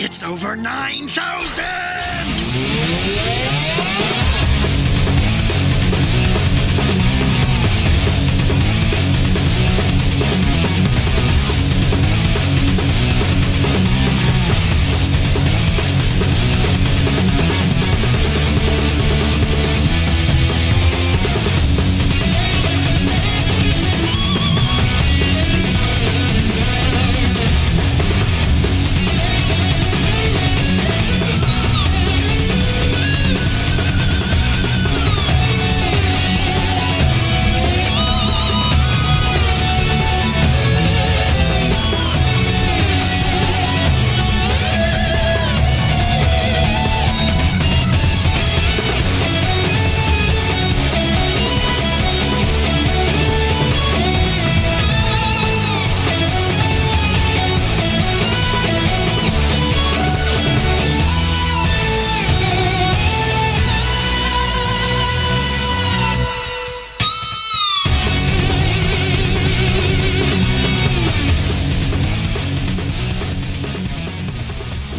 It's over 9,000!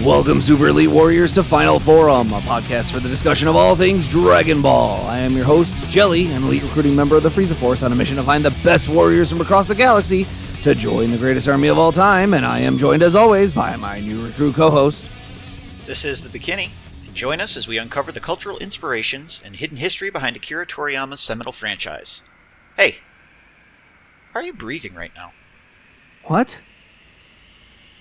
Welcome, Super Elite Warriors, to Final Forum, a podcast for the discussion of all things Dragon Ball. I am your host, Jelly, an elite recruiting member of the Frieza Force on a mission to find the best warriors from across the galaxy to join the greatest army of all time, and I am joined, as always, by my new recruit co-host. This is the Bekinney, and join us as we uncover the cultural inspirations and hidden history behind Akira Toriyama's seminal franchise. Hey, how are you breathing right now? What?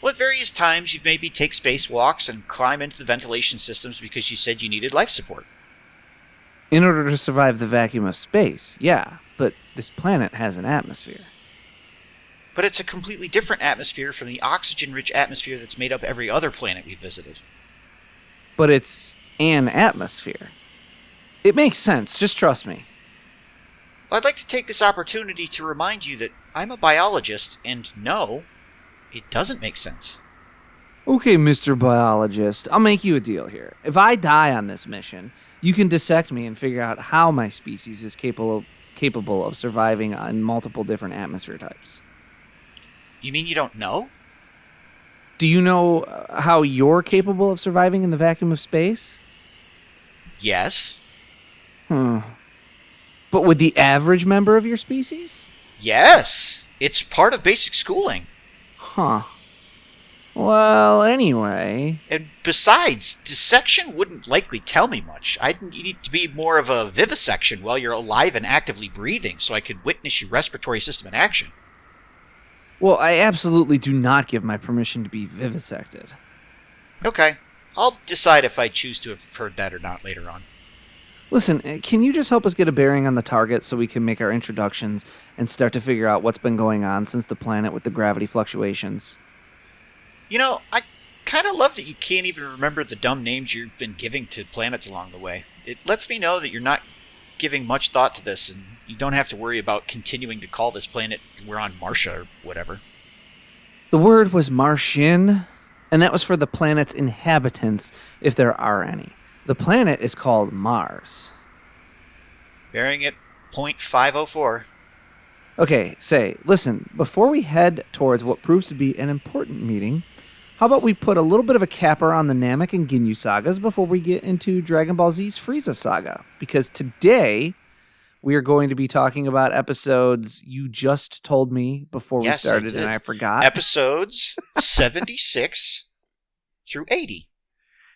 Well, at various times you've maybe take spacewalks and climb into the ventilation systems because you said you needed life support. In order to survive the vacuum of space, yeah, but this planet has an atmosphere. But it's a completely different atmosphere from the oxygen-rich atmosphere that's made up every other planet we've visited. But it's an atmosphere. It makes sense, just trust me. Well, I'd like to take this opportunity to remind you that I'm a biologist, and no, it doesn't make sense. Okay, Mr. Biologist, I'll make you a deal here. If I die on this mission, you can dissect me and figure out how my species is capable of surviving on multiple different atmosphere types. You mean you don't know? Do you know how you're capable of surviving in the vacuum of space? Yes. But would the average member of your species? Yes. It's part of basic schooling. Huh. Well, anyway... And besides, dissection wouldn't likely tell me much. I'd need to be more of a vivisection while you're alive and actively breathing so I could witness your respiratory system in action. Well, I absolutely do not give my permission to be vivisected. Okay. I'll decide if I choose to have heard that or not later on. Listen, can you just help us get a bearing on the target so we can make our introductions and start to figure out what's been going on since the planet with the gravity fluctuations? You know, I kind of love that you can't even remember the dumb names you've been giving to planets along the way. It lets me know that you're not giving much thought to this, and you don't have to worry about continuing to call this planet we're on Martia or whatever. The word was Martian, and that was for the planet's inhabitants, if there are any. The planet is called Mars. Bearing at 0.504. Okay, listen, before we head towards what proves to be an important meeting, how about we put a little bit of a capper on the Namek and Ginyu sagas before we get into Dragon Ball Z's Frieza saga? Because today, we are going to be talking about episodes you just told me before we started, and I forgot. Episodes 76 through 80.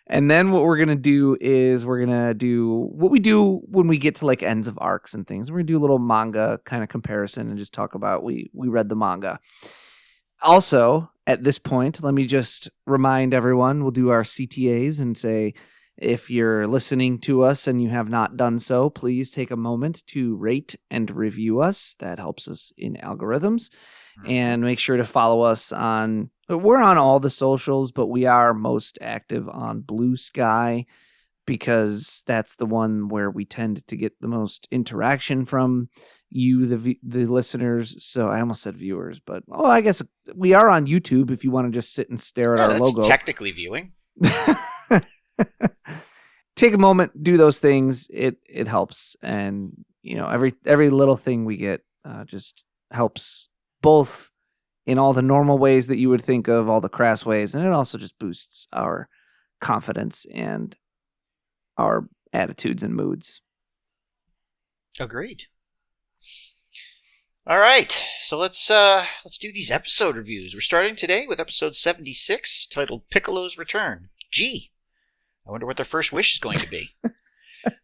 And then what we're going to do is we're going to do what we do when we get to like ends of arcs and things. We're going to do a little manga kind of comparison and just talk about we read the manga. Also, at this point, let me just remind everyone, we'll do our CTAs and say, if you're listening to us and you have not done so, please take a moment to rate and review us. That helps us in algorithms. And make sure to follow us on... We're on all the socials, but we are most active on Blue Sky because that's the one where we tend to get the most interaction from you, the listeners. So I almost said viewers, but I guess we are on YouTube if you want to just sit and stare at our that's logo. Technically viewing. Take a moment, do those things. It helps, and every little thing we get just helps both in all the normal ways that you would think of, all the crass ways, and it also just boosts our confidence and our attitudes and moods. Agreed. All right, so let's do these episode reviews. We're starting today with episode 76, titled Piccolo's Return. Gee, I wonder what their first wish is going to be.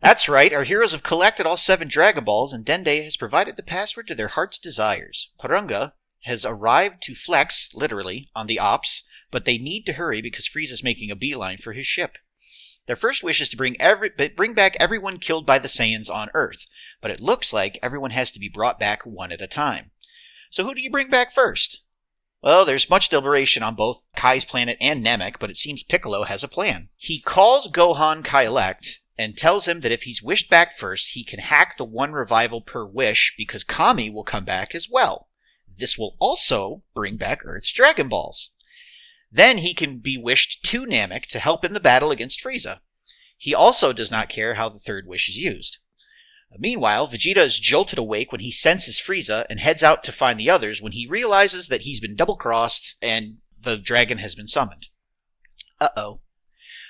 That's right, our heroes have collected all 7 Dragon Balls, and Dende has provided the password to their heart's desires. Porunga has arrived to flex, literally, on the Ops, but they need to hurry because Frieza's making a beeline for his ship. Their first wish is to bring back everyone killed by the Saiyans on Earth, but it looks like everyone has to be brought back one at a time. So who do you bring back first? Well, there's much deliberation on both Kai's planet and Namek, but it seems Piccolo has a plan. He calls Gohan Kai-elect and tells him that if he's wished back first, he can hack the 1 revival per wish because Kami will come back as well. This will also bring back Earth's Dragon Balls. Then he can be wished to Namek to help in the battle against Frieza. He also does not care how the 3rd wish is used. Meanwhile, Vegeta is jolted awake when he senses Frieza and heads out to find the others when he realizes that he's been double-crossed and the dragon has been summoned. Uh-oh.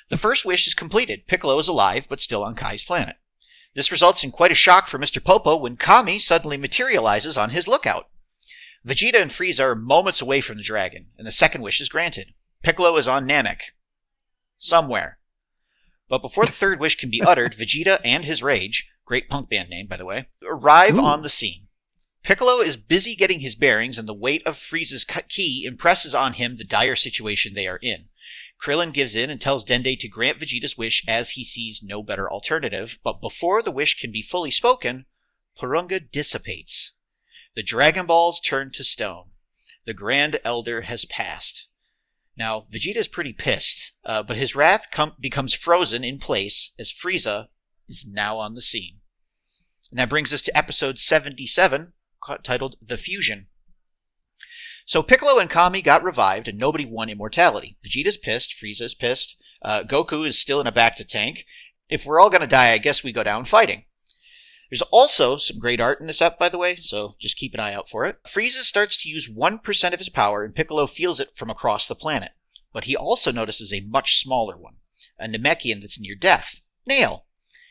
The first wish is completed. Piccolo is alive, but still on Kai's planet. This results in quite a shock for Mr. Popo when Kami suddenly materializes on his lookout. Vegeta and Frieza are moments away from the dragon, and the second wish is granted. Piccolo is on Namek. Somewhere. But before the 3rd wish can be uttered, Vegeta and his Rage, great punk band name, by the way, arrive on the scene. Piccolo is busy getting his bearings, and the weight of Frieza's ki impresses on him the dire situation they are in. Krillin gives in and tells Dende to grant Vegeta's wish as he sees no better alternative, but before the wish can be fully spoken, Porunga dissipates. The Dragon Balls turn to stone. The Grand Elder has passed. Now, Vegeta is pretty pissed, but his wrath becomes frozen in place as Frieza is now on the scene. And that brings us to episode 77, titled The Fusion. So Piccolo and Kami got revived, and nobody won immortality. Vegeta's pissed, Frieza's pissed, Goku is still in a back-to-tank. If we're all going to die, I guess we go down fighting. There's also some great art in this ep, by the way, so just keep an eye out for it. Frieza starts to use 1% of his power, and Piccolo feels it from across the planet. But he also notices a much smaller one, a Namekian that's near death. Nail.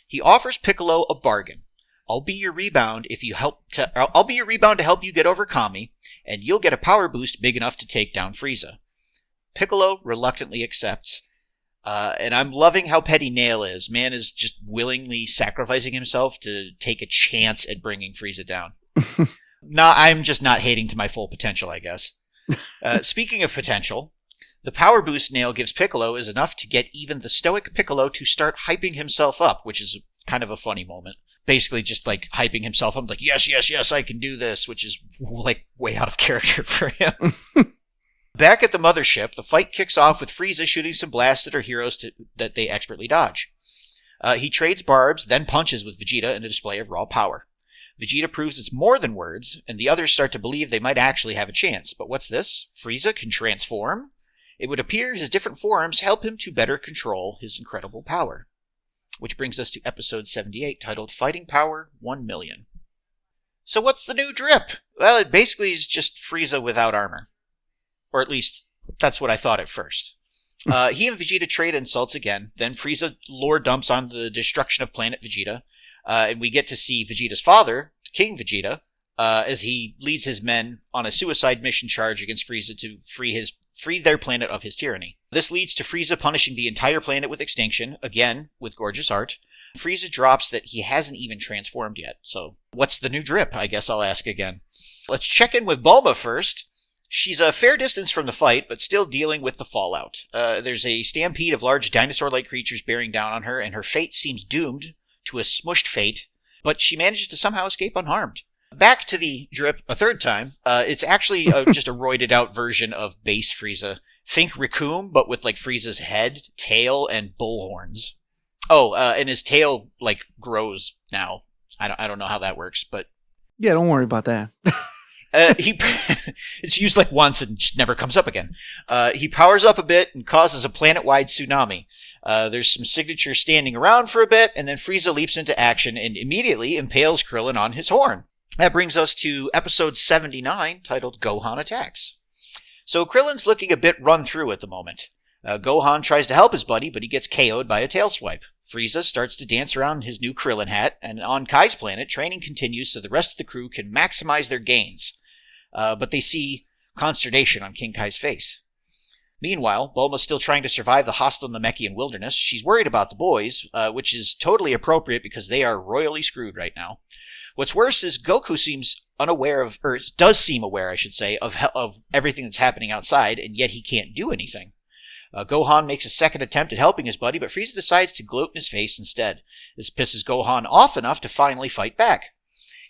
He offers Piccolo a bargain. I'll be your rebound to help you get over Kami, and you'll get a power boost big enough to take down Frieza. Piccolo reluctantly accepts. And I'm loving how petty Nail is. Man is just willingly sacrificing himself to take a chance at bringing Frieza down. No, I'm just not hating to my full potential, I guess. Speaking of potential, the power boost Nail gives Piccolo is enough to get even the stoic Piccolo to start hyping himself up, which is kind of a funny moment. Basically just like hyping himself up, like, yes, I can do this, which is like way out of character for him. Back at the mothership, the fight kicks off with Frieza shooting some blasts at our heroes that they expertly dodge. He trades barbs, then punches with Vegeta in a display of raw power. Vegeta proves it's more than words, and the others start to believe they might actually have a chance. But what's this? Frieza can transform? It would appear his different forms help him to better control his incredible power. Which brings us to episode 78, titled Fighting Power 1 Million. So what's the new drip? Well, it basically is just Frieza without armor. Or at least, that's what I thought at first. He and Vegeta trade insults again. Then Frieza lore dumps on the destruction of planet Vegeta. And we get to see Vegeta's father, King Vegeta, as he leads his men on a suicide mission charge against Frieza to free their planet of his tyranny. This leads to Frieza punishing the entire planet with extinction, again with gorgeous art. Frieza drops that he hasn't even transformed yet. So what's the new drip, I guess I'll ask again. Let's check in with Bulma first. She's a fair distance from the fight, but still dealing with the fallout. There's a stampede of large dinosaur-like creatures bearing down on her, and her fate seems doomed to a smushed fate, but she manages to somehow escape unharmed. Back to the drip a third time. It's actually just a roided-out version of base Frieza. Think Raccoon, but with like Frieza's head, tail, and bull horns. Oh, and his tail like grows now. I don't know how that works, but yeah, don't worry about that. It's used like once and just never comes up again. He powers up a bit and causes a planet-wide tsunami. There's some signatures standing around for a bit, and then Frieza leaps into action and immediately impales Krillin on his horn. That brings us to episode 79, titled Gohan Attacks. So Krillin's looking a bit run through at the moment. Gohan tries to help his buddy, but he gets KO'd by a tail swipe. Frieza starts to dance around his new Krillin hat, and on Kai's planet, training continues so the rest of the crew can maximize their gains. But they see consternation on King Kai's face. Meanwhile, Bulma's still trying to survive the hostile Namekian wilderness. She's worried about the boys, which is totally appropriate because they are royally screwed right now. What's worse is Goku seems unaware of, or does seem aware, I should say, of everything that's happening outside, and yet he can't do anything. Gohan makes a second attempt at helping his buddy, but Frieza decides to gloat in his face instead. This pisses Gohan off enough to finally fight back.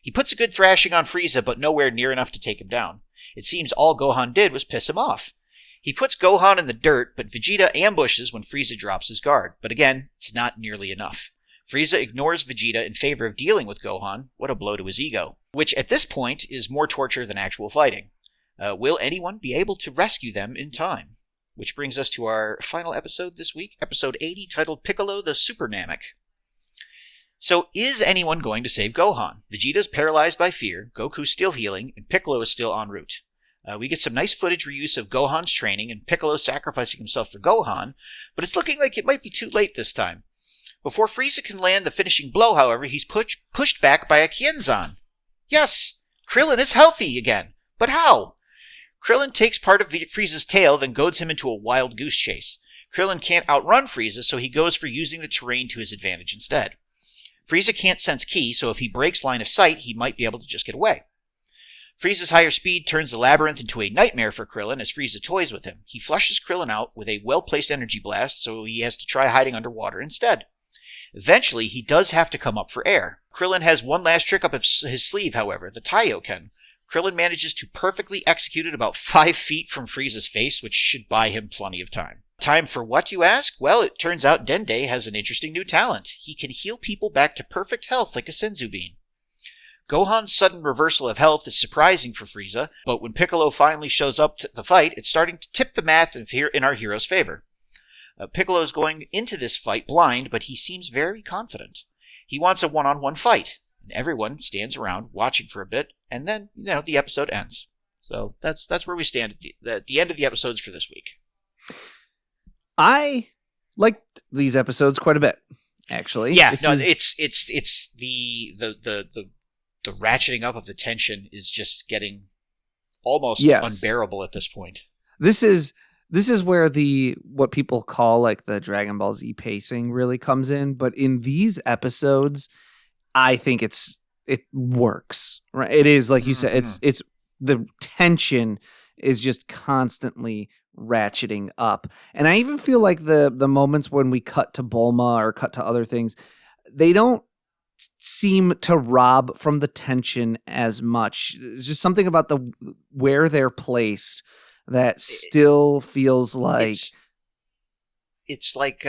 He puts a good thrashing on Frieza, but nowhere near enough to take him down. It seems all Gohan did was piss him off. He puts Gohan in the dirt, but Vegeta ambushes when Frieza drops his guard. But again, it's not nearly enough. Frieza ignores Vegeta in favor of dealing with Gohan. What a blow to his ego. Which, at this point, is more torture than actual fighting. Will anyone be able to rescue them in time? Which brings us to our final episode this week, episode 80, titled Piccolo the Super Namek. So, is anyone going to save Gohan? Vegeta's paralyzed by fear, Goku's still healing, and Piccolo is still en route. We get some nice footage reuse of Gohan's training and Piccolo sacrificing himself for Gohan, but it's looking like it might be too late this time. Before Frieza can land the finishing blow, however, he's pushed back by a Kienzan. Yes, Krillin is healthy again, but how? Krillin takes part of Frieza's tail, then goads him into a wild goose chase. Krillin can't outrun Frieza, so he goes for using the terrain to his advantage instead. Frieza can't sense ki, so if he breaks line of sight, he might be able to just get away. Frieza's higher speed turns the labyrinth into a nightmare for Krillin as Frieza toys with him. He flushes Krillin out with a well-placed energy blast, so he has to try hiding underwater instead. Eventually, he does have to come up for air. Krillin has one last trick up his sleeve, however, the Taioken. Krillin manages to perfectly execute it about 5 feet from Frieza's face, which should buy him plenty of time. Time for what, you ask? Well, it turns out Dende has an interesting new talent. He can heal people back to perfect health like a Senzu Bean. Gohan's sudden reversal of health is surprising for Frieza, but when Piccolo finally shows up to the fight, it's starting to tip the math in our hero's favor. Piccolo is going into this fight blind, but he seems very confident. He wants a one-on-one fight, and everyone stands around watching for a bit, and then, the episode ends. So that's where we stand at the end of the episodes for this week. I liked these episodes quite a bit, actually. Yeah, it's the ratcheting up of the tension is just getting almost unbearable at this point. This is where what people call like the Dragon Ball Z pacing really comes in, but in these episodes, I think it works. Right? It is like you said, it's the tension is just constantly ratcheting up, and I even feel like the moments when we cut to Bulma or cut to other things, they don't seem to rob from the tension as much. It's just something about where they're placed that still feels like it's like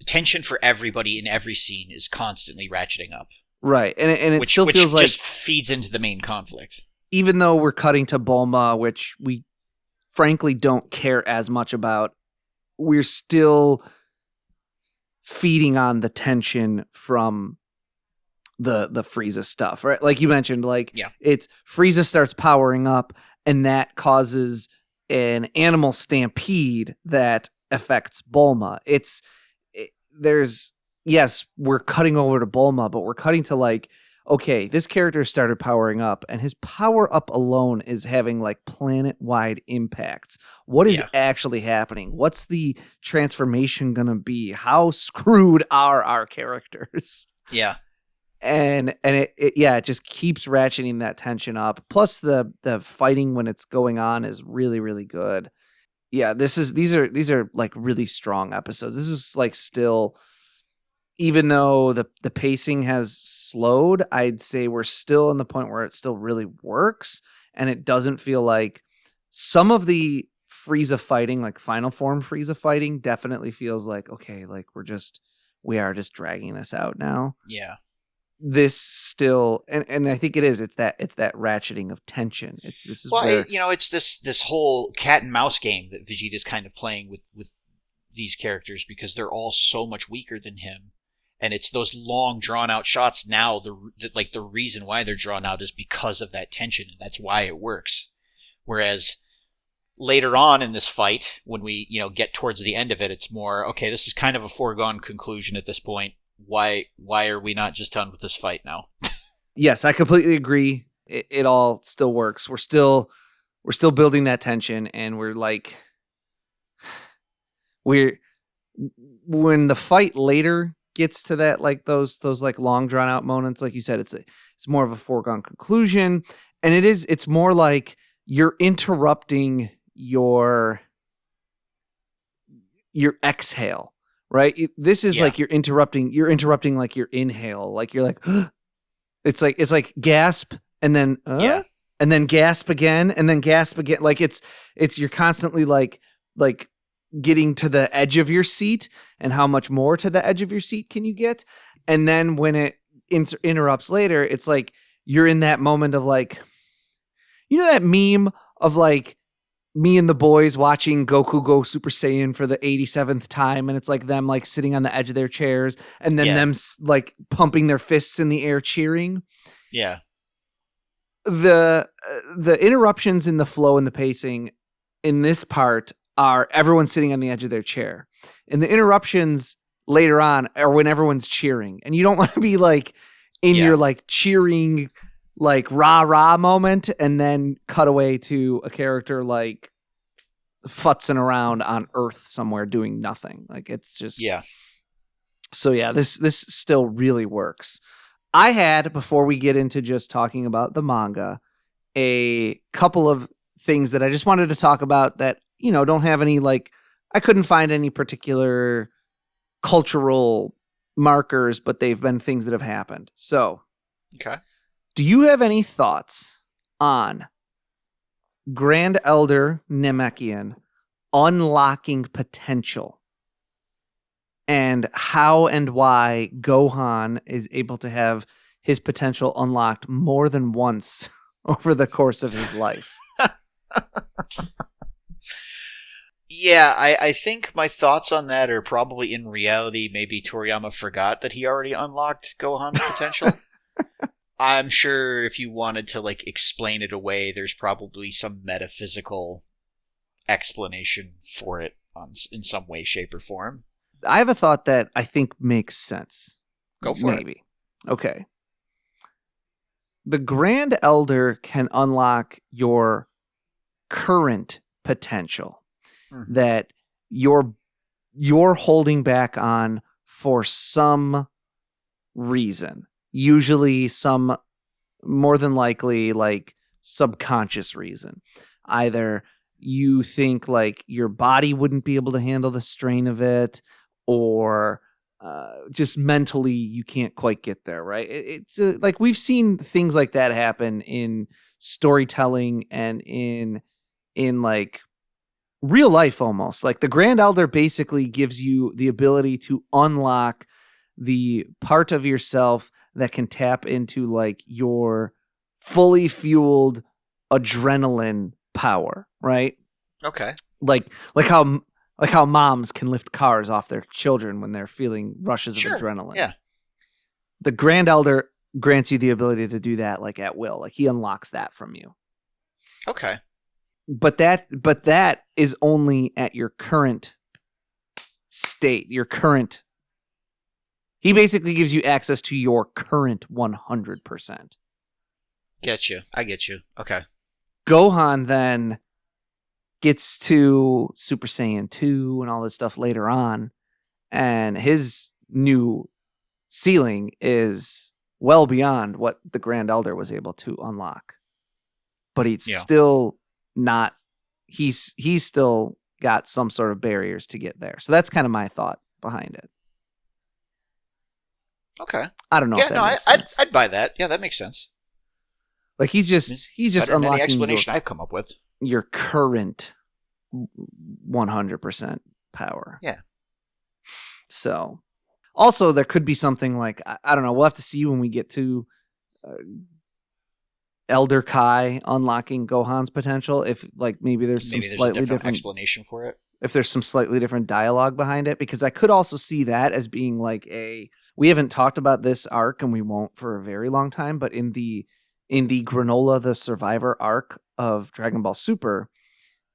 tension for everybody in every scene is constantly ratcheting up, right? And it still feels like just feeds into the main conflict. Even though we're cutting to Bulma, which we frankly don't care as much about, we're still feeding on the tension from the Frieza stuff, right? Like you mentioned, it's Frieza starts powering up, and that causes an animal stampede that affects Bulma. We're cutting over to Bulma, but we're cutting to okay, this character started powering up, and his power up alone is having planet-wide impacts. What is actually happening? What's the transformation gonna be? How screwed are our characters? Yeah. And it just keeps ratcheting that tension up. Plus the fighting when it's going on is really, really good. Yeah, these are really strong episodes. This is still, even though the pacing has slowed, I'd say we're still in the point where it still really works, and it doesn't feel like some of the Frieza fighting, final form Frieza fighting, definitely feels okay, we are just dragging this out now. Yeah. This still, and I think it's that ratcheting of tension. It's this whole cat and mouse game that Vegeta's kind of playing with these characters, because they're all so much weaker than him. And it's those long, drawn-out shots now, the reason why they're drawn out is because of that tension, and that's why it works. Whereas later on in this fight, when we, get towards the end of it, it's more, okay, this is kind of a foregone conclusion at this point. Why are we not just done with this fight now? Yes, I completely agree. It all still works. We're still building that tension, and when the fight later gets to that, like those like long drawn out moments, like you said, it's more of a foregone conclusion, and it's more like you're interrupting your exhale, right? This is like you're interrupting like your inhale, like you're like it's like gasp and then and then gasp again and then gasp again, like it's you're constantly like getting to the edge of your seat, and how much more to the edge of your seat can you get? And then when it interrupts later, it's like you're in that moment of like, that meme of like me and the boys watching Goku go Super Saiyan for the 87th time, and it's like them like sitting on the edge of their chairs, and then them like pumping their fists in the air cheering. Yeah. The interruptions in the flow and the pacing in this part are everyone sitting on the edge of their chair, and the interruptions later on are when everyone's cheering, and you don't want to be like in your like cheering like rah moment, and then cut away to a character like futzing around on Earth somewhere doing nothing. Like it's just So this still really works. I had, before we get into just talking about the manga, a couple of things that I just wanted to talk about that don't have any like, I couldn't find any particular cultural markers, but they've been things that have happened. So, okay. Do you have any thoughts on Grand Elder Namekian unlocking potential, and how and why Gohan is able to have his potential unlocked more than once over the course of his life? Yeah, I think my thoughts on that are probably, in reality, maybe Toriyama forgot that he already unlocked Gohan's potential. I'm sure if you wanted to like explain it away, there's probably some metaphysical explanation for it in some way, shape, or form. I have a thought that I think makes sense. Go for it. Maybe. Okay. The Grand Elder can unlock your current potential that you're holding back on for some reason. Usually some, more than likely, like subconscious reason. Either you think like your body wouldn't be able to handle the strain of it, or just mentally you can't quite get there, right? It's like we've seen things like that happen in storytelling and in like real life almost. Like the Grand Elder basically gives you the ability to unlock the part of yourself that can tap into like your fully fueled adrenaline power, right? Okay. Like how moms can lift cars off their children when they're feeling rushes of adrenaline. Yeah. The Grand Elder grants you the ability to do that like at will. Like he unlocks that from you. Okay. But that is only at your current state, your current. He basically gives you access to your current 100%. Get you. I get you. Okay. Gohan then gets to Super Saiyan 2 and all this stuff later on, and his new ceiling is well beyond what the Grand Elder was able to unlock. But he's still not, he's still got some sort of barriers to get there. So that's kind of my thought behind it. Okay. I don't know. I'd buy that. Yeah, that makes sense. Like he's just unlocking any explanation I've come up with your current 100% power. Yeah. So, also there could be something like, I don't know. We'll have to see when we get to Elder Kai unlocking Gohan's potential. If like maybe there's some slightly different explanation for it. If there's some slightly different dialogue behind it, because I could also see that as being like we haven't talked about this arc and we won't for a very long time, but in the Granola the Survivor arc of Dragon Ball Super,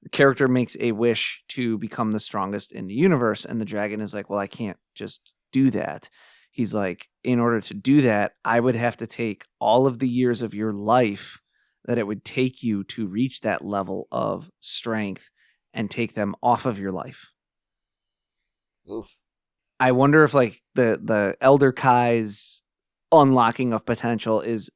the character makes a wish to become the strongest in the universe, and the dragon is like, well, I can't just do that. He's like, in order to do that, I would have to take all of the years of your life that it would take you to reach that level of strength and take them off of your life. Oof. I wonder if like the Elder Kai's unlocking of potential is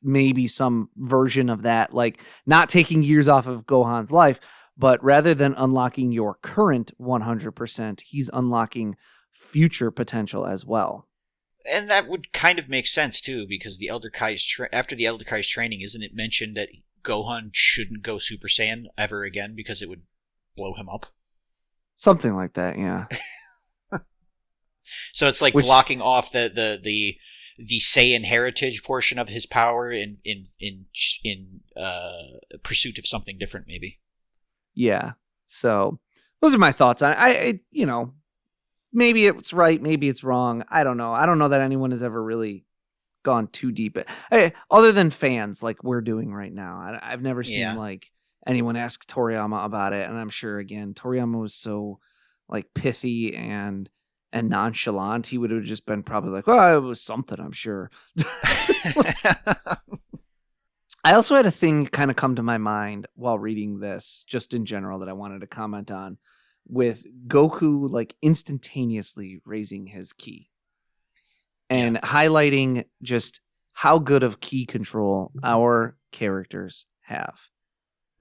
maybe some version of that, like not taking years off of Gohan's life, but rather than unlocking your current 100%, he's unlocking future potential as well. And that would kind of make sense too, because the Elder Kai's after the Elder Kai's training, isn't it mentioned that Gohan shouldn't go Super Saiyan ever again because it would blow him up? Something like that, yeah. So it's like blocking off the Saiyan heritage portion of his power in pursuit of something different, maybe. Yeah. So those are my thoughts on it. I you know, maybe it's right, maybe it's wrong. I don't know. I don't know that anyone has ever really gone too deep. Other than fans like we're doing right now. I've never seen like anyone ask Toriyama about it, and I'm sure again Toriyama was so like pithy and nonchalant, he would have just been probably like, well, it was something, I'm sure. I also had a thing kind of come to my mind while reading this, just in general, that I wanted to comment on, with Goku like instantaneously raising his ki and highlighting just how good of ki control our characters have.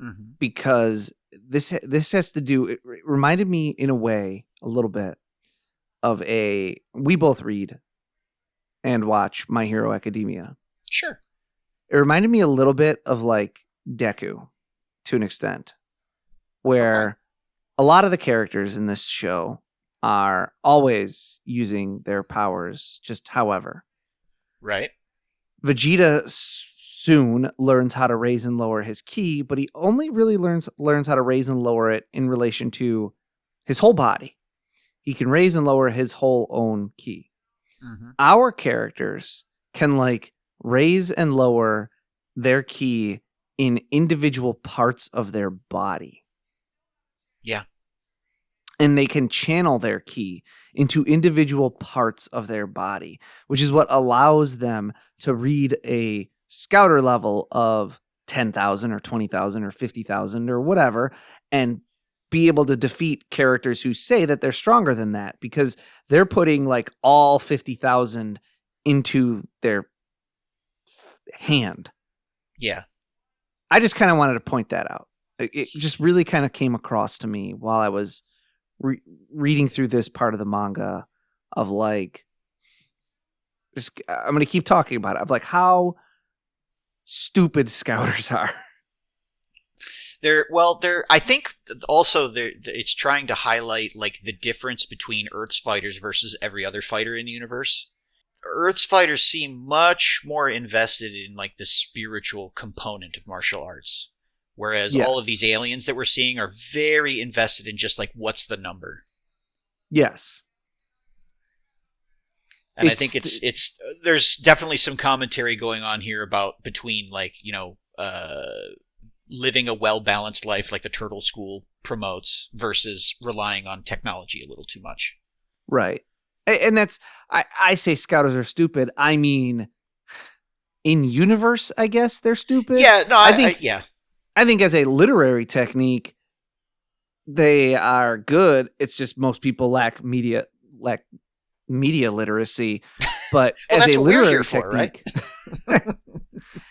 Mm-hmm. Because this has to do, it reminded me in a way a little bit of we both read and watch My Hero Academia. Sure. It reminded me a little bit of like Deku to an extent, where a lot of the characters in this show are always using their powers just however. Right. Vegeta soon learns how to raise and lower his ki, but he only really learns how to raise and lower it in relation to his whole body. He can raise and lower his whole own ki. Mm-hmm. Our characters can like raise and lower their ki in individual parts of their body. Yeah. And they can channel their ki into individual parts of their body, which is what allows them to read a scouter level of 10,000 or 20,000 or 50,000 or whatever, and be able to defeat characters who say that they're stronger than that, because they're putting like all 50,000 into their hand. Yeah. I just kind of wanted to point that out. It just really kind of came across to me while I was reading through this part of the manga of like, I'm going to keep talking about it. Of like how stupid scouters are. I think also it's trying to highlight like the difference between Earth's fighters versus every other fighter in the universe. Earth's fighters seem much more invested in like the spiritual component of martial arts, whereas all of these aliens that we're seeing are very invested in just like what's the number. Yes. And I think it's there's definitely some commentary going on here about between like, living a well-balanced life like the Turtle School promotes versus relying on technology a little too much. Right. And that's, I say scouters are stupid. I mean, in universe, I guess they're stupid. Yeah, no, I think as a literary technique, they are good. It's just most people lack media literacy. But well, as a literary technique, right?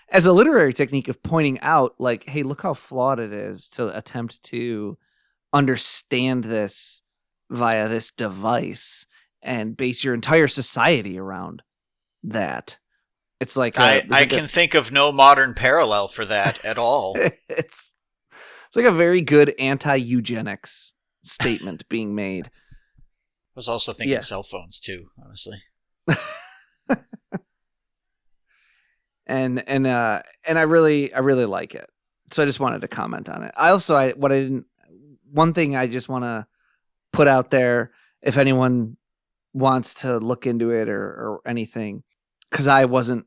As a literary technique of pointing out, like, hey, look how flawed it is to attempt to understand this via this device and base your entire society around that. It's like I can think of no modern parallel for that at all. It's like a very good anti-eugenics statement being made. I was also thinking cell phones too, honestly. And I really like it. So I just wanted to comment on it. One thing I just want to put out there, if anyone wants to look into it or anything, because I wasn't.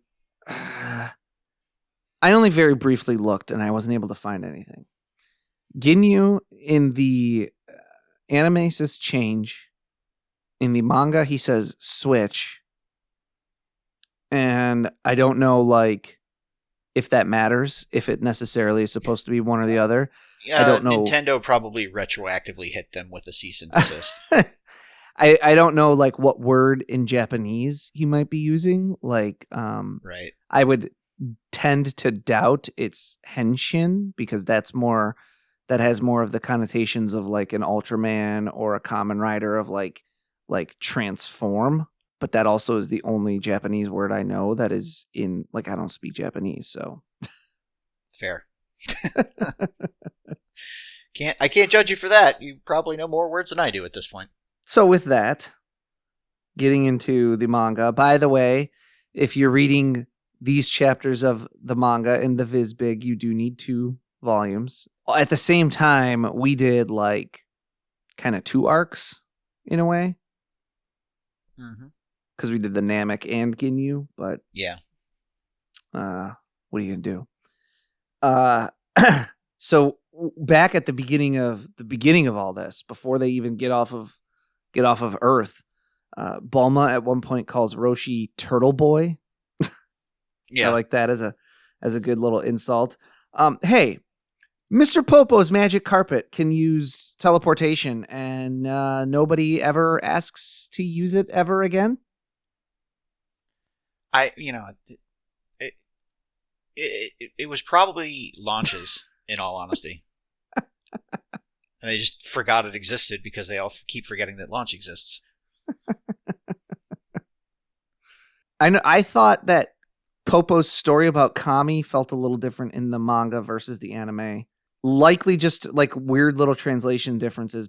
I only very briefly looked, and I wasn't able to find anything. Ginyu in the anime says change. In the manga, he says switch. And I don't know, like, if that matters, if it necessarily is supposed to be one or the other. I don't know. Nintendo probably retroactively hit them with a cease and desist. I don't know, like, what word in Japanese he might be using. Like, right. I would tend to doubt it's henshin, because that has more of the connotations of like an Ultraman or a Kamen Rider of like transform. But that also is the only Japanese word I know that is in, like, I don't speak Japanese, so. Fair. I can't judge you for that. You probably know more words than I do at this point. So with that, getting into the manga. By the way, if you're reading these chapters of the manga in the Vizbig, you do need 2 volumes. At the same time, we did like kind of 2 arcs in a way. Mm-hmm. Because we did the Namek and Ginyu, but yeah. What are you gonna do? So back at the beginning of all this, before they even get off of Earth, Bulma at one point calls Roshi Turtle Boy. Yeah, I like that as a good little insult. Hey, Mr. Popo's magic carpet can use teleportation, and nobody ever asks to use it ever again. It was probably launches, in all honesty. And they just forgot it existed because they all keep forgetting that launch exists. I thought that Popo's story about Kami felt a little different in the manga versus the anime. Likely just like weird little translation differences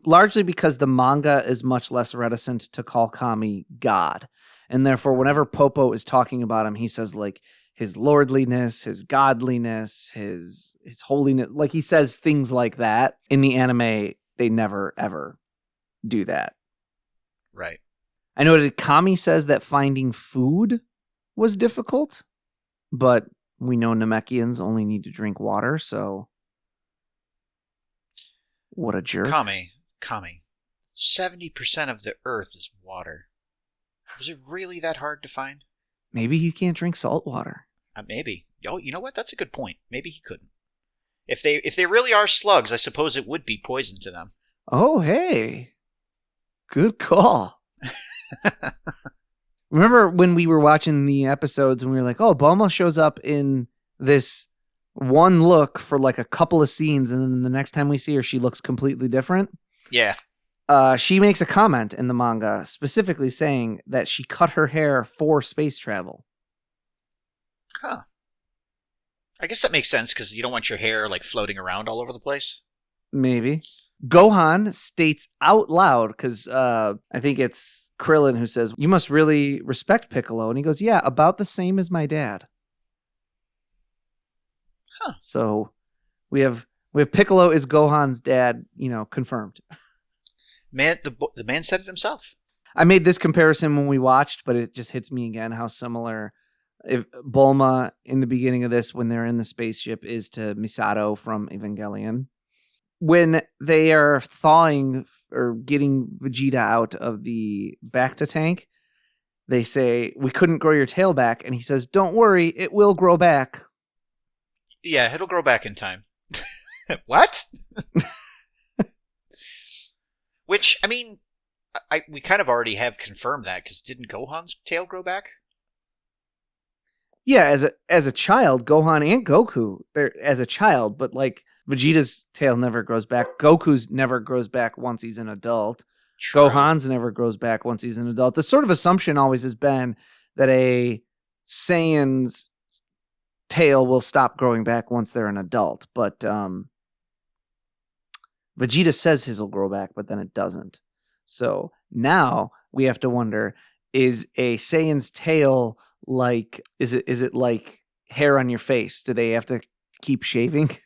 largely because the manga is much less reticent to call Kami God. And therefore, whenever Popo is talking about him, he says like his lordliness, his godliness, his holiness. Like he says things like that. In the anime, they never, ever do that. Right. I know that Kami says that finding food was difficult, but we know Namekians only need to drink water, so what a jerk. Kami. 70% of the earth is water. Was it really that hard to find? Maybe he can't drink salt water. Maybe. Oh, you know what? That's a good point. Maybe he couldn't. If they really are slugs, I suppose it would be poison to them. Oh, hey. Good call. Remember when we were watching the episodes and we were like, oh, Bulma shows up in this one look for like a couple of scenes, and then the next time we see her, she looks completely different? Yeah. She makes a comment in the manga specifically saying that she cut her hair for space travel. Huh. I guess that makes sense because you don't want your hair like floating around all over the place. Maybe. Gohan states out loud, because I think it's Krillin who says, you must really respect Piccolo. And he goes, yeah, about the same as my dad. Huh. So we have Piccolo is Gohan's dad, confirmed. Man, the man said it himself. I made this comparison when we watched, but it just hits me again how similar if Bulma in the beginning of this, when they're in the spaceship, is to Misato from Evangelion. When they are thawing or getting Vegeta out of the Bacta tank, they say, we couldn't grow your tail back. And he says, don't worry, it will grow back. Yeah, it'll grow back in time. What? Which, I mean, we kind of already have confirmed that, because didn't Gohan's tail grow back? Yeah, as a child, Gohan and Goku, as a child, but like Vegeta's tail never grows back. Goku's never grows back once he's an adult. True. Gohan's never grows back once he's an adult. The sort of assumption always has been that a Saiyan's tail will stop growing back once they're an adult, but Vegeta says his will grow back, but then it doesn't. So now we have to wonder, is a Saiyan's tail like, is it like hair on your face? Do they have to keep shaving?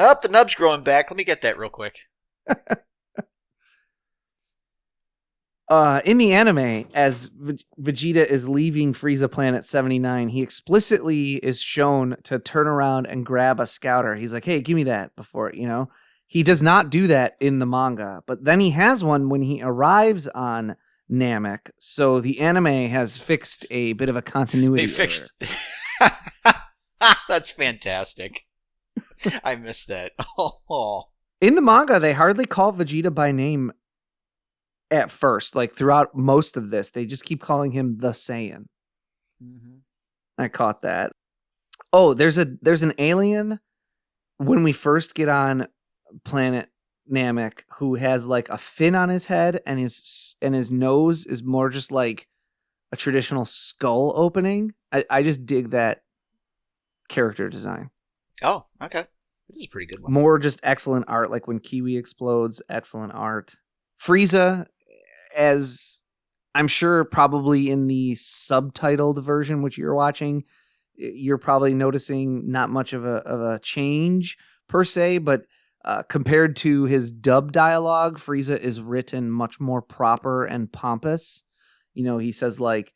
Oh, the nub's growing back. Let me get that real quick. In the anime, as Vegeta is leaving Frieza Planet 79, he explicitly is shown to turn around and grab a scouter. He's like, hey, give me that before, He does not do that in the manga, but then he has one when he arrives on Namek. So the anime has fixed a bit of a continuity error. That's fantastic. I missed that. Oh. In the manga, they hardly call Vegeta by name at first. Like throughout most of this, they just keep calling him the Saiyan. Mm-hmm. I caught that. Oh, there's an alien when we first get on planet Namek who has like a fin on his head and his nose is more just like a traditional skull opening. I just dig that character design. Oh, okay. This is a pretty good one. More just excellent art, like when Kiwi explodes, excellent art. Frieza, as I'm sure probably in the subtitled version, which you're watching, you're probably noticing not much of a change per se, but compared to his dub dialogue, Frieza is written much more proper and pompous. He says like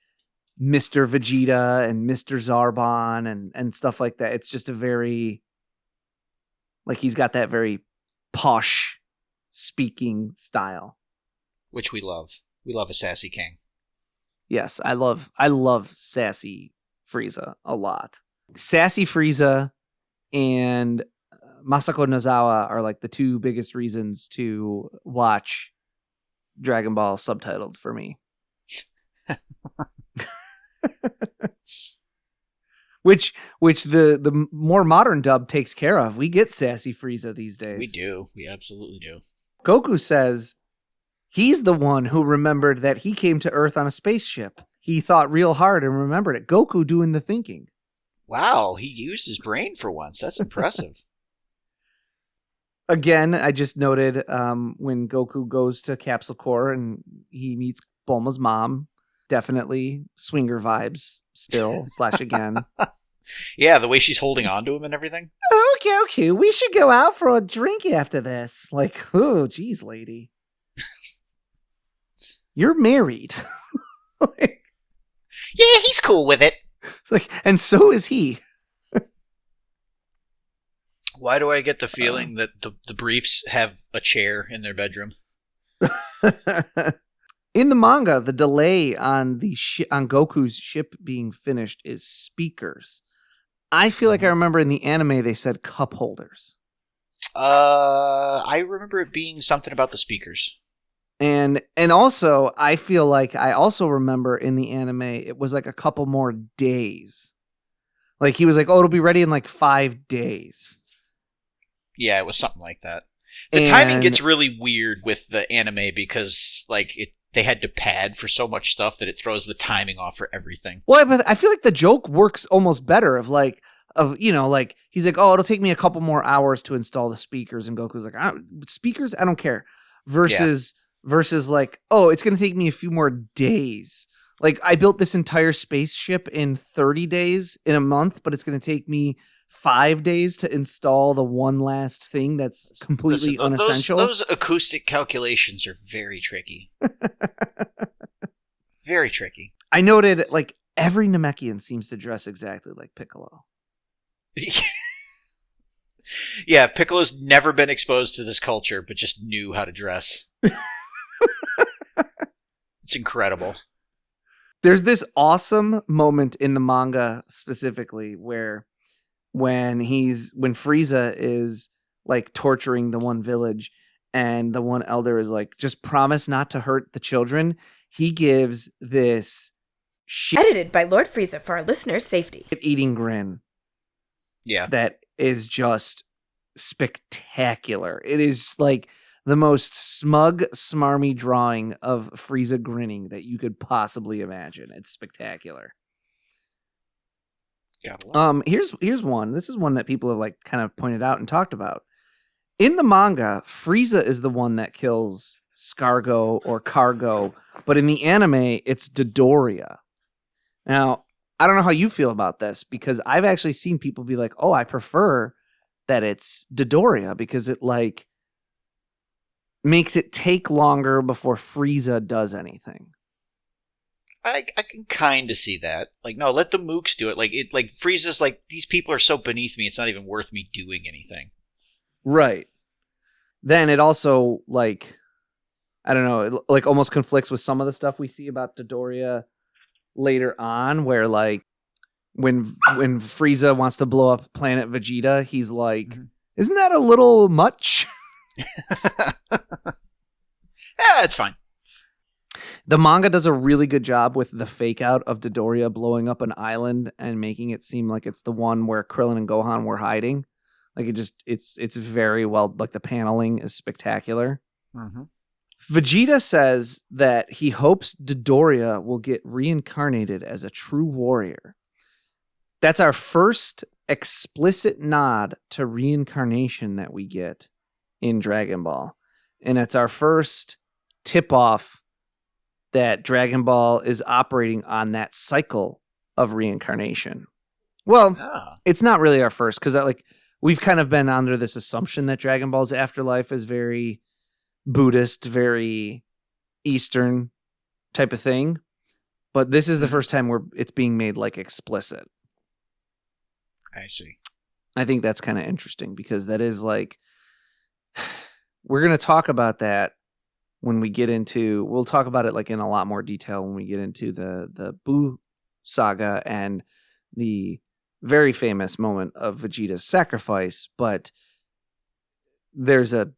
Mr. Vegeta and Mr. Zarbon and stuff like that. It's just a very, like, he's got that very posh speaking style. Which we love. We love a sassy king. Yes, I love sassy Frieza a lot. Sassy Frieza and Masako Nozawa are like the two biggest reasons to watch Dragon Ball subtitled for me. Which the more modern dub takes care of. We get sassy Frieza these days. We do. We absolutely do. Goku says he's the one who remembered that he came to Earth on a spaceship. He thought real hard and remembered it. Goku doing the thinking. Wow, he used his brain for once. That's impressive. Again, I just noted when Goku goes to Capsule Corps and he meets Bulma's mom. Definitely swinger vibes still / again. Yeah, the way she's holding on to him and everything. Okay. We should go out for a drink after this. Like, oh, geez, lady. You're married. Yeah, he's cool with it. Like, and so is he. Why do I get the feeling that the briefs have a chair in their bedroom? In the manga, the delay on on Goku's ship being finished is speakers. I feel like I remember in the anime they said cup holders. I remember it being something about the speakers. And also, I feel like I also remember in the anime it was like a couple more days. Like he was like, "Oh, it'll be ready in like 5 days." Yeah, it was something like that. The timing gets really weird with the anime because like they had to pad for so much stuff that it throws the timing off for everything. Well, but I feel like the joke works almost better like he's like, "Oh, it'll take me a couple more hours to install the speakers," and Goku's like, "Speakers? I don't care." Versus like, "Oh, it's going to take me a few more days." Like I built this entire spaceship in 30 days in a month, but it's going to take me 5 days to install the one last thing that's completely unessential. Those acoustic calculations are very tricky. Very tricky. I noted like every Namekian seems to dress exactly like Piccolo. Yeah, Piccolo's never been exposed to this culture, but just knew how to dress. It's incredible. There's this awesome moment in the manga specifically where when Frieza is like torturing the one village and the one elder is like, just promise not to hurt the children. He gives this edited by Lord Frieza for our listeners' safety eating grin. Yeah. That is just spectacular. It is like the most smug, smarmy drawing of Frieza grinning that you could possibly imagine. It's spectacular. Here's one. This is one that people have like kind of pointed out and talked about. In the manga, Frieza is the one that kills Scargo or Cargo, but in the anime, it's Dodoria. Now, I don't know how you feel about this because I've actually seen people be like, "Oh, I prefer that it's Dodoria because it like makes it take longer before Frieza does anything. I can kind of see that. Like, no, let the mooks do it. Like Frieza's like, these people are so beneath me, it's not even worth me doing anything. Right. Then it also, like, I don't know, it, like, almost conflicts with some of the stuff we see about Dodoria later on, where, like, when Frieza wants to blow up planet Vegeta, he's like, isn't that a little much? Yeah, it's fine. The manga does a really good job with the fake out of Dodoria blowing up an island and making it seem like it's the one where Krillin and Gohan were hiding. Like, it's very well, like, the paneling is spectacular. Mm-hmm. Vegeta says that he hopes Dodoria will get reincarnated as a true warrior. That's our first explicit nod to reincarnation that we get in Dragon Ball. And it's our first tip-off that Dragon Ball is operating on that cycle of reincarnation. Well, It's not really our first, because like we've kind of been under this assumption that Dragon Ball's afterlife is very Buddhist, very Eastern type of thing. But this is the first time where it's being made like explicit. I see. I think that's kind of interesting, because that is like, we're going to talk about that when we get into, we'll talk about it like in a lot more detail when we get into the Buu saga and the very famous moment of Vegeta's sacrifice. But there's an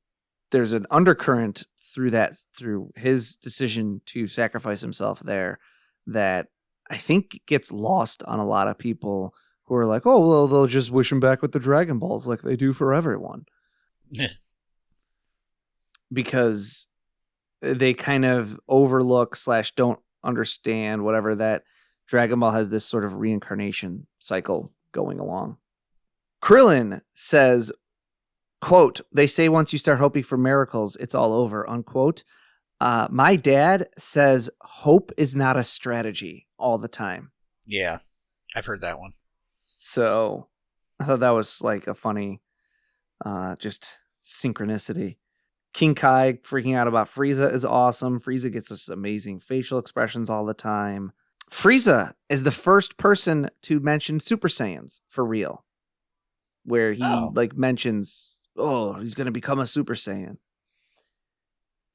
undercurrent through his decision to sacrifice himself there that I think gets lost on a lot of people who are like, oh, well, they'll just wish him back with the Dragon Balls like they do for everyone. Because they kind of overlook / don't understand whatever that Dragon Ball has this sort of reincarnation cycle going along. Krillin says, quote, they say once you start hoping for miracles, it's all over, unquote. My dad says hope is not a strategy all the time. Yeah, I've heard that one. So I thought that was like a funny just synchronicity. King Kai freaking out about Frieza is awesome. Frieza gets this amazing facial expressions all the time. Frieza is the first person to mention Super Saiyans for real, where he like mentions, oh, he's going to become a Super Saiyan.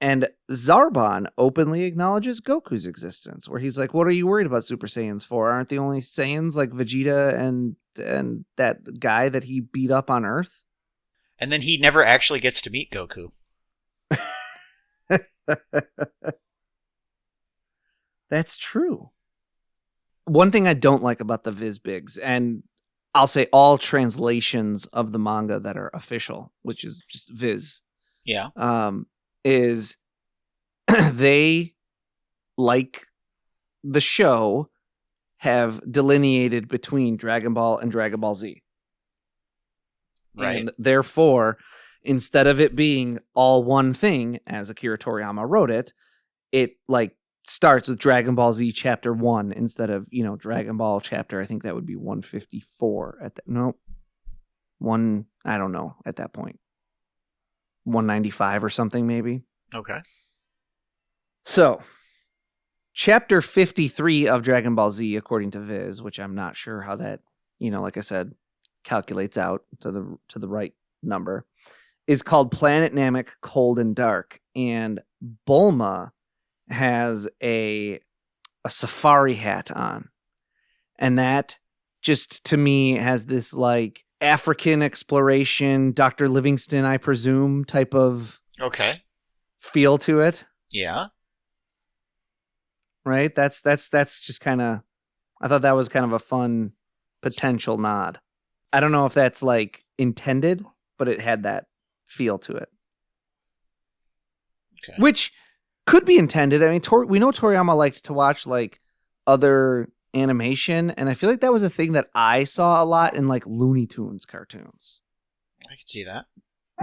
And Zarbon openly acknowledges Goku's existence, where he's like, what are you worried about Super Saiyans for? Aren't the only Saiyans like Vegeta and that guy that he beat up on Earth? And then he never actually gets to meet Goku. That's true. One thing I don't like about the Vizbigs, and I'll say all translations of the manga that are official, which is just Viz. Yeah. Is they, like the show, have delineated between Dragon Ball and Dragon Ball Z. Right. And therefore, instead of it being all one thing, as Akira Toriyama wrote it, it like starts with Dragon Ball Z chapter 1 instead of, Dragon Ball chapter, I think that would be 154 at that. No. I don't know at that point. 195 or something maybe. Okay. So, chapter 53 of Dragon Ball Z, according to Viz, which I'm not sure how that, like I said, calculates out to the right number, is called Planet Namek Cold and Dark. And Bulma has a safari hat on. And that just, to me, has this like African exploration, Dr. Livingston, I presume, type of feel to it. Yeah. Right? That's just kind of, I thought that was kind of a fun potential nod. I don't know if that's like intended, but it had that feel to it. Okay. Which could be intended. I mean, we know Toriyama liked to watch like other animation, and I feel like that was a thing that I saw a lot in like Looney Tunes cartoons. I can see that.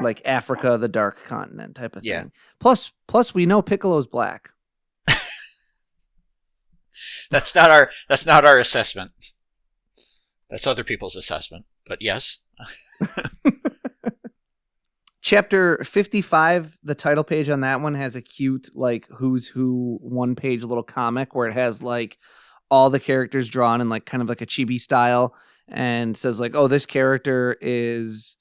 Like Africa, the Dark Continent type of thing. Yeah. Plus we know Piccolo's black. That's not our assessment. That's other people's assessment. But yes. Chapter 55, the title page on that one has a cute, like, Who's Who one-page little comic where it has, like, all the characters drawn in, like, kind of like a chibi style and says, like, oh, this character is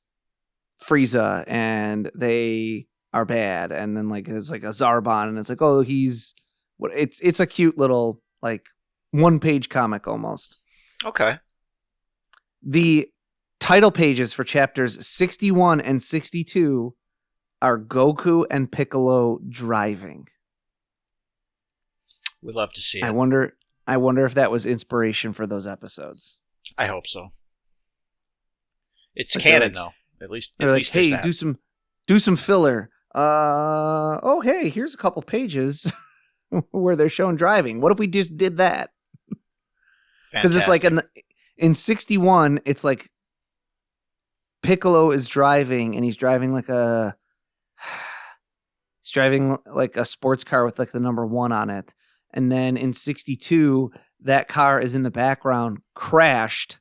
Frieza and they are bad. And then, like, it's like a Zarbon and it's like, oh, it's a cute little, like, one-page comic almost. Okay. The title pages for chapters 61 and 62 are Goku and Piccolo driving. We'd love to see it. I wonder if that was inspiration for those episodes. I hope so. It's like canon, though. At least, hey, that. do some filler. Oh, hey, here's a couple pages where they're showing driving. What if we just did that? Because it's like in 61, it's like Piccolo is driving, and he's driving like a sports car with like the number 1 on it. And then in 62, that car is in the background, crashed,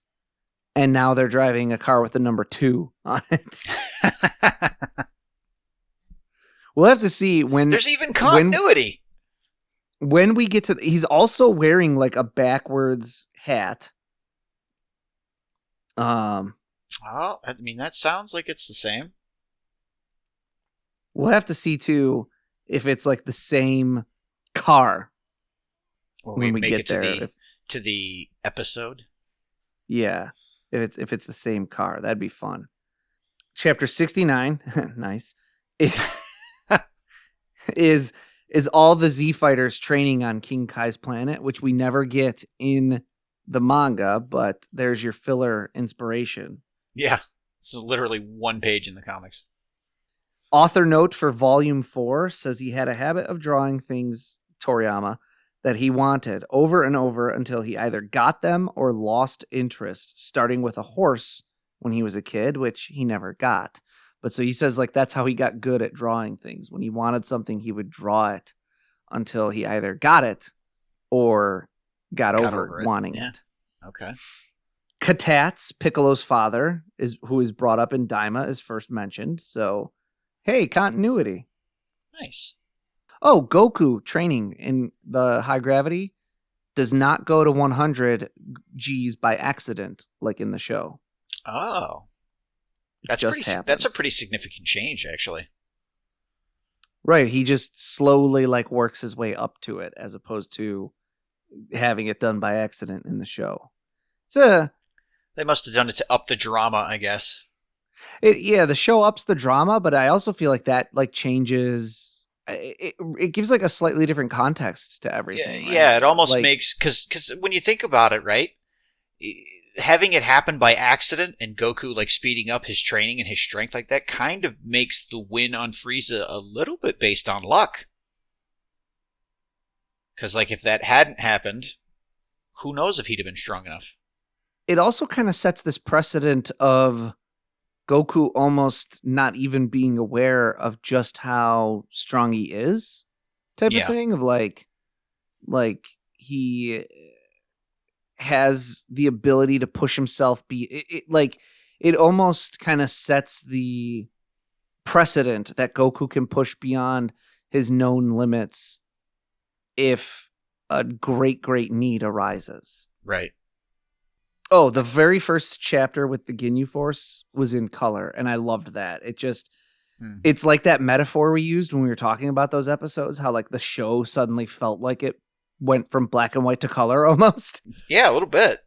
and now they're driving a car with the number 2 on it. We'll have to see when there's even continuity. When we get to, he's also wearing like a backwards hat. Well, I mean, that sounds like it's the same. We'll have to see too if it's like the same car when we get it there. To the episode. Yeah, if it's the same car, that'd be fun. Chapter 69, nice, is all the Z fighters training on King Kai's planet, which we never get in the manga, but there's your filler inspiration. Yeah, it's literally one page in the comics. Author note for Volume 4 says he had a habit of drawing things, Toriyama, that he wanted over and over until he either got them or lost interest, starting with a horse when he was a kid, which he never got. But so he says like that's how he got good at drawing things. When he wanted something, he would draw it until he either got it or got over wanting it. Okay. Katats, Piccolo's father, who is brought up in Daima, is first mentioned. So, hey, continuity. Nice. Oh, Goku training in the high gravity does not go to 100 Gs by accident like in the show. Oh. That's a pretty significant change, actually. Right, he just slowly like works his way up to it as opposed to having it done by accident in the show. They must have done it to up the drama, I guess. The show ups the drama, but I also feel like that like changes. It gives like a slightly different context to everything. Yeah, right? It almost makes because when you think about it, right, having it happen by accident and Goku like speeding up his training and his strength like that kind of makes the win on Frieza a little bit based on luck. Because like if that hadn't happened, who knows if he'd have been strong enough. It also kind of sets this precedent of Goku almost not even being aware of just how strong he is, type of thing. Of like he has the ability to push himself. It almost kind of sets the precedent that Goku can push beyond his known limits if a great need arises. Right. Oh, the very first chapter with the Ginyu Force was in color, and I loved that. It's like that metaphor we used when we were talking about those episodes, how like the show suddenly felt like it went from black and white to color almost. Yeah, a little bit.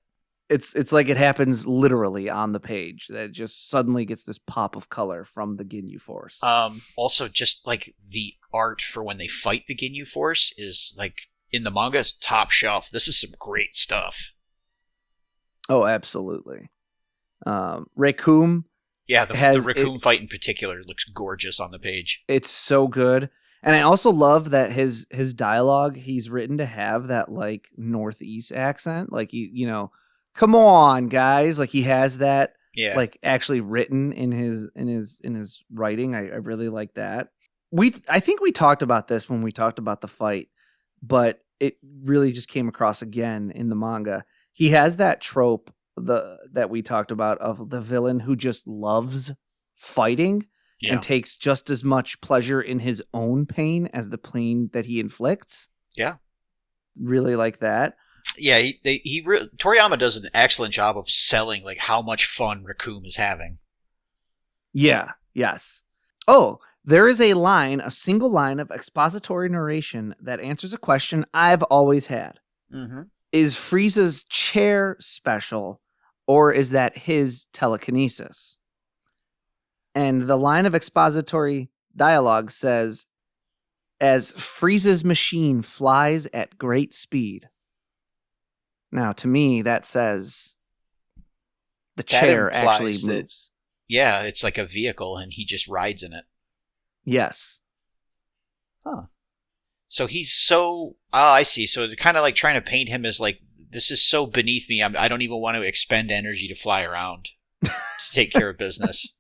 It's like it happens literally on the page, that it just suddenly gets this pop of color from the Ginyu Force. Also, just like the art for when they fight the Ginyu Force is like in the manga is top shelf. This is some great stuff. Oh, absolutely. Raccoon. Yeah, the Raccoon fight in particular looks gorgeous on the page. It's so good. And I also love that his dialogue, he's written to have that like Northeast accent. Like, come on, guys. Like he has that like actually written in his writing. I really like that. I think we talked about this when we talked about the fight, but it really just came across again in the manga. He has that trope that we talked about of the villain who just loves fighting and takes just as much pleasure in his own pain as the pain that he inflicts. Yeah. Really like that. Yeah, Toriyama does an excellent job of selling like how much fun Raccoon is having. Yeah, yes. Oh, there is a single line of expository narration that answers a question I've always had. Mm-hmm. Is Frieza's chair special, or is that his telekinesis? And the line of expository dialogue says, as Frieza's machine flies at great speed. Now, to me, that says the chair actually moves. Yeah, it's like a vehicle, and he just rides in it. Yes. Huh. So he's so... Oh, I see. So they're kind of like trying to paint him as like, this is so beneath me, I don't even want to expend energy to fly around to take care of business.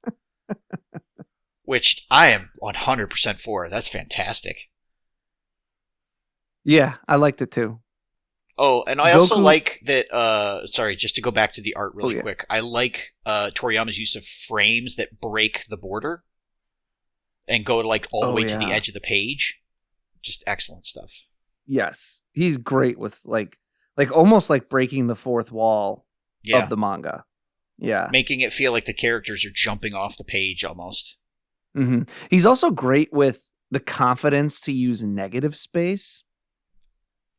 Which I am 100% for. That's fantastic. Yeah, I liked it too. Oh, and I also like that, sorry, just to go back to the art really quick. I like Toriyama's use of frames that break the border and go like all the way to the edge of the page. Just excellent stuff. Yes. He's great with like almost like breaking the fourth wall of the manga. Yeah. Making it feel like the characters are jumping off the page almost. Mm-hmm. He's also great with the confidence to use negative space.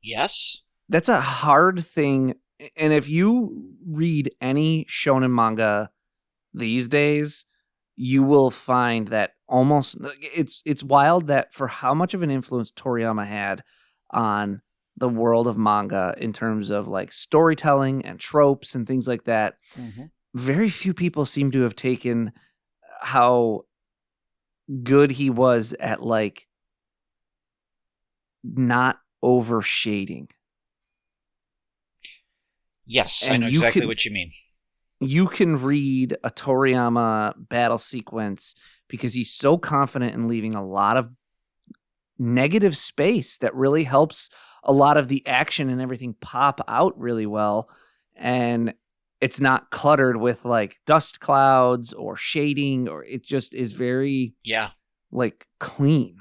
Yes. That's a hard thing. And if you read any shonen manga these days, you will find that almost it's wild that for how much of an influence Toriyama had on the world of manga in terms of like storytelling and tropes and things like that, very few people seem to have taken how good he was at like not over shading. Yes, and I know exactly what you mean. You can read a Toriyama battle sequence because he's so confident in leaving a lot of negative space that really helps a lot of the action and everything pop out really well. And it's not cluttered with like dust clouds or shading, or it just is very like clean.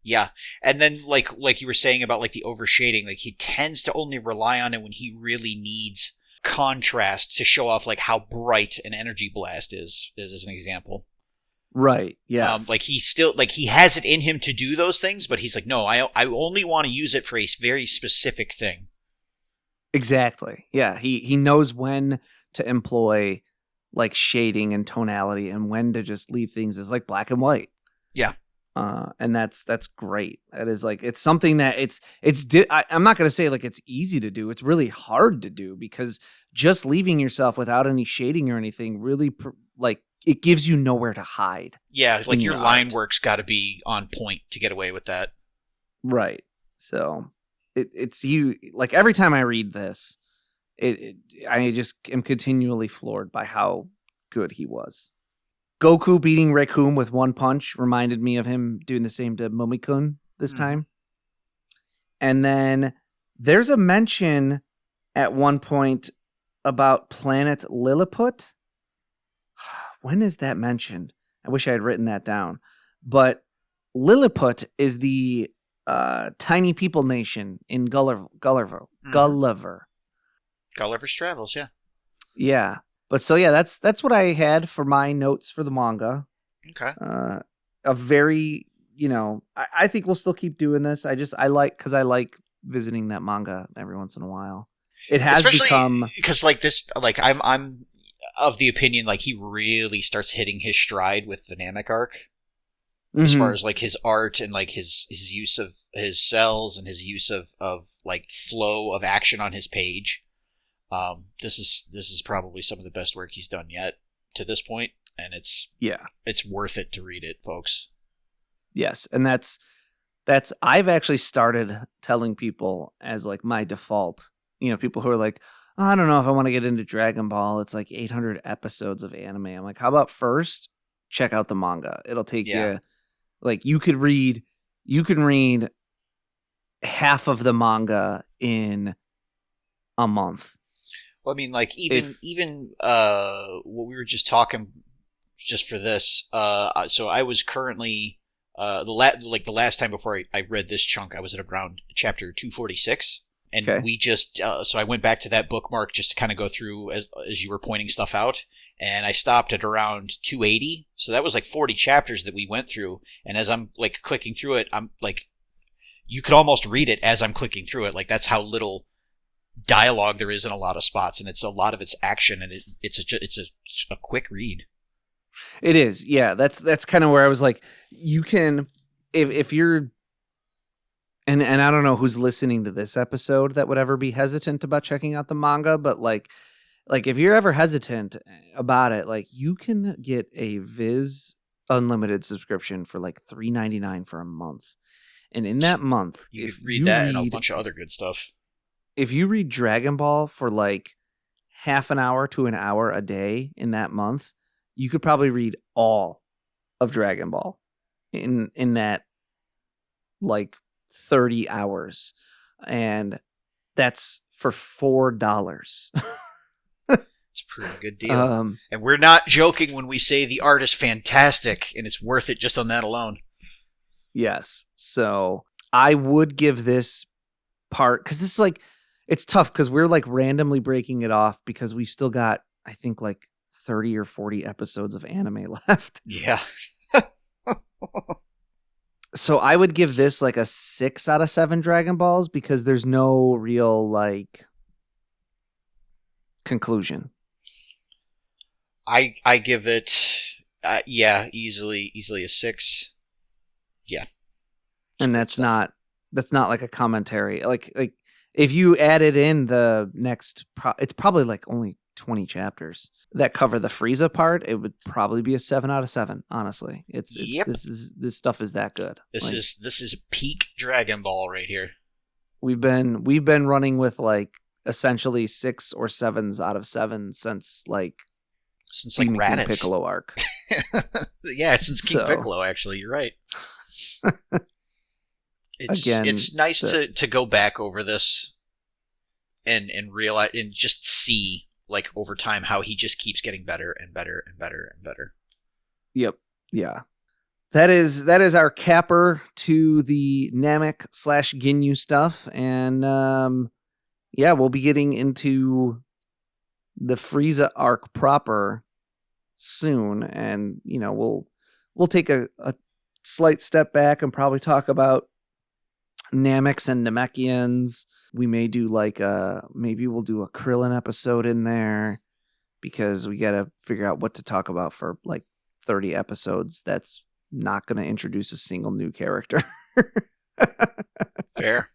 Yeah. And then like you were saying about like the overshading, like he tends to only rely on it when he really needs contrast to show off like how bright an energy blast is as an example. Right. Yes. Like he still like he has it in him to do those things, but he's like, no, I only want to use it for a very specific thing. Exactly. Yeah. He knows when to employ like shading and tonality and when to just leave things as like black and white. Yeah. And that's great. That is like, it's something that I'm not going to say like it's easy to do. It's really hard to do because just leaving yourself without any shading or anything really like it gives you nowhere to hide. Yeah. Like your line work's got to be on point to get away with that. Right. So it's you like every time I read this, I just am continually floored by how good he was. Goku beating Raccoon with one punch reminded me of him doing the same to Momikun this time. And then there's a mention at one point about planet Lilliput. When is that mentioned? I wish I had written that down. But Lilliput is the tiny people nation in Gulliver. Gulliver's Travels, yeah. Yeah. But so yeah, that's what I had for my notes for the manga. Okay. A very, I think we'll still keep doing this. I like visiting that manga every once in a while. It has become because like this, like I'm of the opinion like he really starts hitting his stride with the Namek arc. As far as like his art and like his use of his cells and his use of like flow of action on his page. This is probably some of the best work he's done yet to this point, and it's worth it to read it, folks. Yes, and that's I've actually started telling people as like my default. People who are like, oh, I don't know if I want to get into Dragon Ball. It's like 800 episodes of anime. I'm like, how about first check out the manga? It'll take you like you can read half of the manga in a month. Well, I mean, like even what we were just talking just for this. So I was currently the last time before I read this chunk, I was at around chapter 246, and Okay. we just so I went back to that bookmark just to kind of go through as you were pointing stuff out, and I stopped at around 280. So that was like 40 chapters that we went through, and as I'm like clicking through it, I'm like, you could almost read it as I'm clicking through it. Like that's how little dialogue there is in a lot of spots, and it's a lot of its action, and it's a quick read. It is, yeah. That's kind of where I was like, you can, if you're, and I don't know who's listening to this episode that would ever be hesitant about checking out the manga, but like if you're ever hesitant about it, like you can get a Viz Unlimited subscription for like $3.99 for a month, and in that month, you could read that and a bunch of other good stuff. If you read Dragon Ball for like half an hour to an hour a day in that month, you could probably read all of Dragon Ball in that like 30 hours. And that's for $4. It's a pretty good deal. And we're not joking when we say the art is fantastic and it's worth it just on that alone. Yes. So I would give this part, because this is like, it's tough because we're like randomly breaking it off because we've still got, I think, like 30 or 40 episodes of anime left. Yeah. So I would give this like a 6 out of 7 Dragon Balls because there's no real like conclusion. I give it, easily a 6. Yeah. And that's not like a commentary. Like if you added in the next, it's probably like only 20 chapters that cover the Frieza part. It would probably be a 7 out of 7. Honestly, Yep. This stuff is that good. This is peak Dragon Ball right here. We've been running with like essentially 6 or 7s out of 7 since like Raditz. King Piccolo arc. Yeah, since King Piccolo. Actually, you're right. It's nice to go back over this and realize and just see like over time how he just keeps getting better and better and better and better. Yep. Yeah. That is our capper to the Namek / Ginyu stuff, and we'll be getting into the Frieza arc proper soon, and we'll take a slight step back and probably talk about Nameks and Namekians. We may do like maybe we'll do a Krillin episode in there because we got to figure out what to talk about for like 30 episodes. That's not going to introduce a single new character. Fair.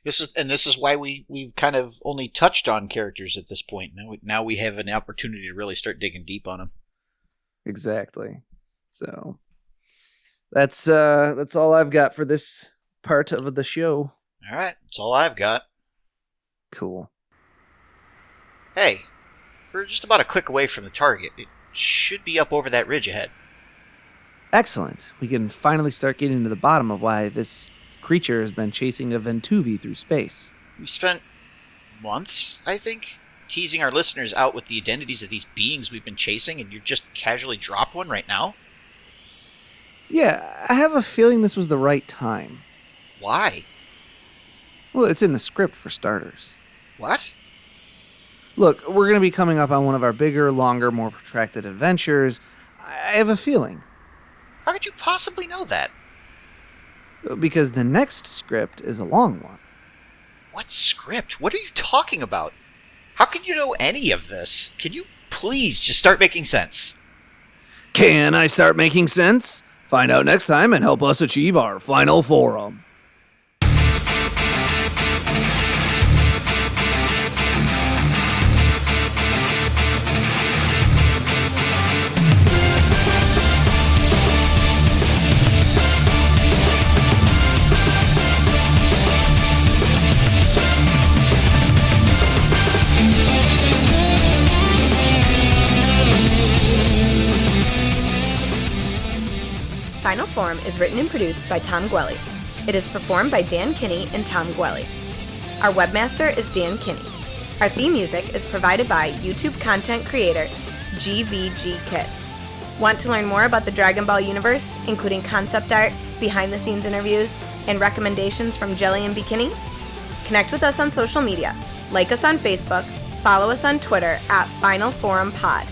This is why we've kind of only touched on characters at this point. Now we have an opportunity to really start digging deep on them. Exactly. So that's all I've got for this part of the show. All right, that's all I've got. Cool. Hey, we're just about a click away from the target. It should be up over that ridge ahead. Excellent. We can finally start getting to the bottom of why this creature has been chasing a Ventuvi through space. We spent months, I think, teasing our listeners out with the identities of these beings we've been chasing, and you just casually dropped one right now? Yeah, I have a feeling this was the right time. Why? Well, it's in the script for starters. What? Look, we're going to be coming up on one of our bigger, longer, more protracted adventures. I have a feeling. How could you possibly know that? Because the next script is a long one. What script? What are you talking about? How can you know any of this? Can you please just start making sense? Can I start making sense? Find out next time and help us achieve our final forum. Final Form is written and produced by Tom Gwelly. It is performed by Dan Kinney and Tom Gwelly. Our webmaster is Dan Kinney. Our theme music is provided by YouTube content creator GVG Kit. Want to learn more about the Dragon Ball universe, including concept art, behind-the-scenes interviews, and recommendations from Jelli and Bekinney? Connect with us on social media. Like us on Facebook, follow us on Twitter at Final Forum Pod.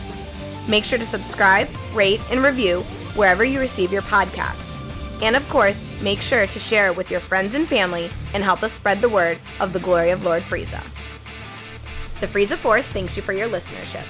Make sure to subscribe, rate, and review wherever you receive your podcasts. And of course, make sure to share it with your friends and family and help us spread the word of the glory of Lord Frieza. The Frieza Force thanks you for your listenership.